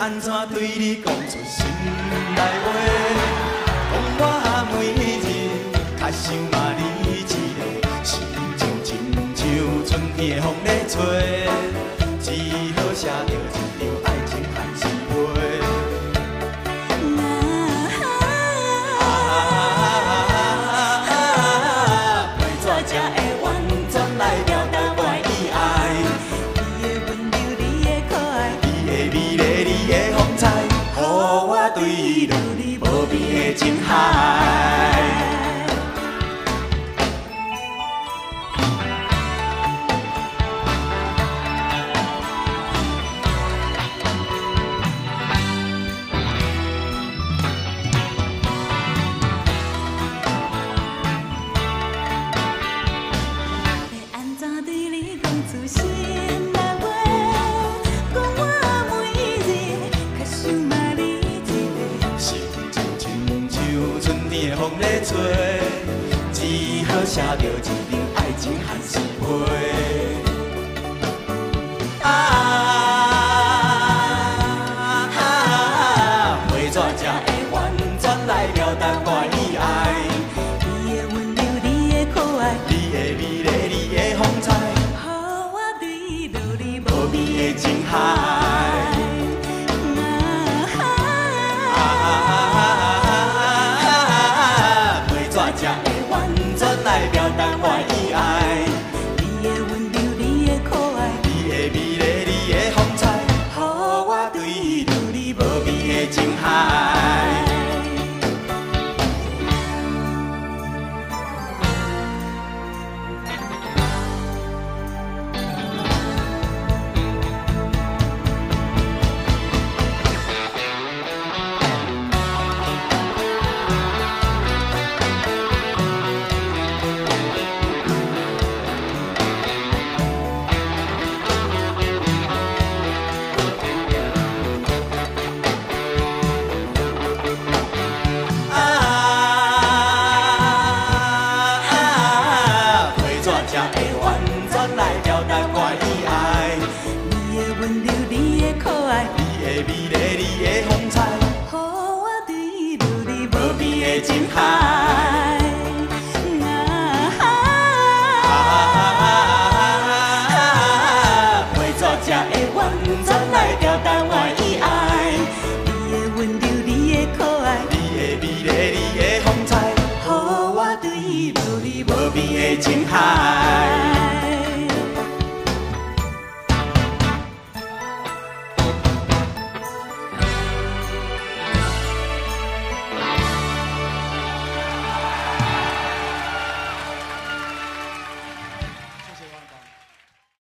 安怎对你讲出心内话？讲我每日较想嘛你一个，心情亲像春天的风在吹，只好写着一张爱情寒暄批。要怎才会完全来表达我的爱？你的温柔，你的可爱，你的美丽，你的风采，予我对伊落入无边的情海。风在吹，只好写着一张爱情寒暄批。要怎才会完全来表达我的爱？你的温柔，你的可爱，你的美丽，你的风采，予我对伊落入无边的情海。才会完全来表达我的爱。你的温柔，你的可爱，你的美丽，你的风采，予我对伊落入无边的情海。才会完全来表达我的爱。你的温柔，你的可爱，你的美丽，你的风采，予我对伊落入无边的情海。要怎才会完全来表达我的爱？你的温柔，你的可爱，你的美丽，你的风采，予我对伊落入无边的情海。